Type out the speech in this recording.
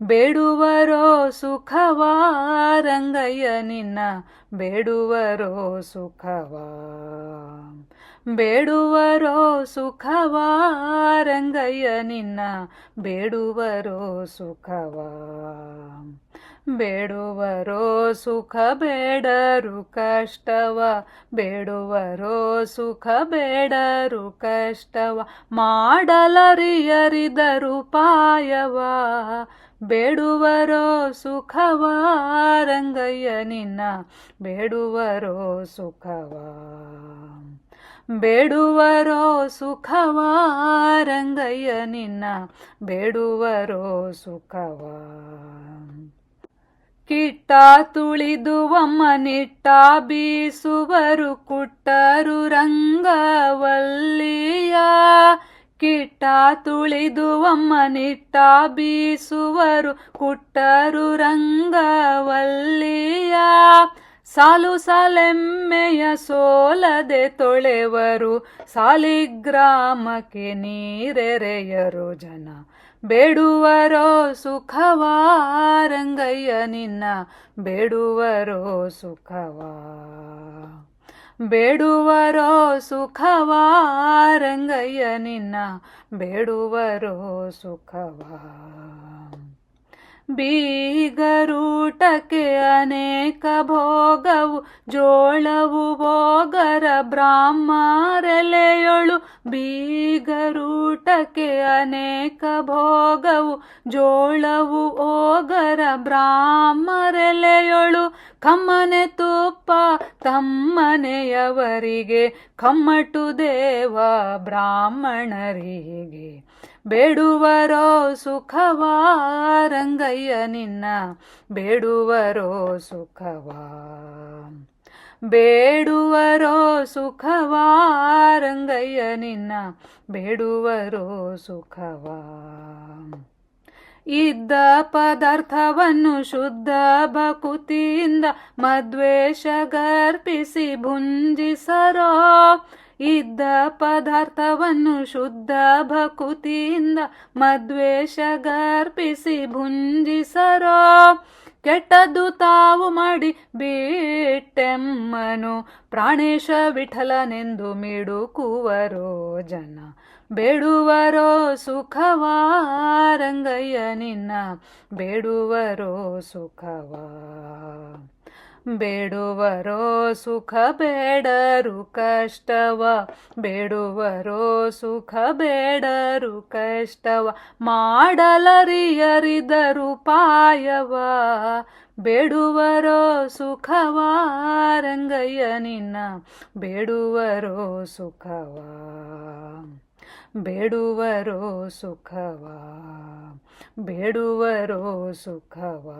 ಬೇಡುವರೋ ಸುಖವ ರಂಗಯ್ಯ ನಿನ್ನ ಬೇಡುವರೋ ಸುಖವ ಬೇಡುವರೋ ಸುಖವ ರಂಗಯ್ಯ ನಿನ್ನ ಬೇಡುವರೋ ಸುಖವ ಬೇಡುವರೋ ಸುಖ ಬೇಡರು ಕಷ್ಟವ ಬೇಡುವರೋ ಸುಖ ಬೇಡರು ಕಷ್ಟವ ಮಾಡಲರಿಯರಿದರು ಪಾಯವ ಬೇಡುವರೋ ಸುಖವ ರಂಗಯ್ಯ ನಿನ್ನ ಬೇಡುವರೋ ಸುಖವ ಬೇಡುವರೋ ಸುಖವ ರಂಗಯ್ಯ ನಿನ್ನ ಬೇಡುವರೋ ಸುಖವ ಕಿಟ್ಟ ತುಳಿದು ನಿಟ್ಟ ಬೀಸುವರು ಕುಟ್ಟರು ರಂಗವಲ್ಲಿಯ ಕಿಟ್ಟ ತುಳಿದು ನಿಟ್ಟ ಬೀಸುವರು ಕುಟ್ಟರು ರಂಗವಲ್ಲಿಯ ಸಾಲು ಸಾಲೆಮ್ಮೆಯ ಸೋಲದೆ ತೊಳೆವರು ಸಾಲಿಗ್ರಾಮಕ್ಕೆ ನೀರೆರೆಯರು ಜನ ಬೇಡುವರೋ ಸುಖವ ರಂಗಯ್ಯ ನಿನ್ನ ಬೇಡುವರೋ ಸುಖವ ಬೇಡುವರೋ ಸುಖವ ರಂಗಯ್ಯ ನಿನ್ನ ಬೇಡುವರೋ ಸುಖವ ಬೀಗರೂಟಕ್ಕೆ ಅನೇಕ ಭೋಗವು ಜೋಳವು ಭೋಗರ ಬ್ರಾಹ್ಮರೆಲೆಯೊಳು ಬೀಗರೂಟಕ್ಕೆ ಅನೇಕ ಭೋಗವು ಜೋಳವು ಓಗರ ಬ್ರಾಹ್ಮರೆಲೆಯೊಳು ಕಮ್ಮನೆ ತುಪ್ಪ ತಮ್ಮನೆಯವರಿಗೆ ಕಮ್ಮಟು ದೇವ ಬ್ರಾಹ್ಮಣರಿಗೆ ಬೇಡುವರೋ ಸುಖವ ರಂಗಯ್ಯ ನಿನ್ನ ಬೇಡುವರೋ ಸುಖವ ಬೇಡುವರೋ ಸುಖವ ರಂಗಯ್ಯ ನಿನ್ನ ಬೇಡುವರೋ ಸುಖವ ಇದ್ದ ಪದಾರ್ಥವನ್ನು ಶುದ್ಧ ಭಕುತಿಯಿಂದ ಮದ್ವೇಷ ಗರ್ಪಿಸಿ ಭುಂಜಿಸರೋ ಇದ್ದ ಪದಾರ್ಥವನ್ನು ಶುದ್ಧ ಭಕುತಿಯಿಂದ ಮದ್ವೇಷ ಗರ್ಪಿಸಿ ಭುಂಜಿಸರೋ ಕೆಟ್ಟದ್ದು ತಾವು ಮಾಡಿ ಬಿಟ್ಟೆಮ್ಮನು ಪ್ರಾಣೇಶ ವಿಠಲನೆಂದು ಮಿಡುಕುವರೋ ಜನ ಬೇಡುವರೋ ಸುಖವ ರಂಗಯ್ಯ ನಿನ್ನ ಬೇಡುವರೋ ಸುಖವ ಬೇಡುವರೋ ಸುಖ ಬೇಡರು ಕಷ್ಟವ ಬೇಡುವರೋ ಸುಖ ಬೇಡರು ಕಷ್ಟವ ಮಾಡಲರಿಯರಿದರು ಪಾಯವ ಬೇಡುವರೋ ಸುಖವ ರಂಗಯ್ಯ ನಿನ್ನ ಬೇಡುವರೋ ಸುಖವ ಬೇಡುವರೋ ಸುಖವ ಬೇಡುವರೋ ಸುಖವ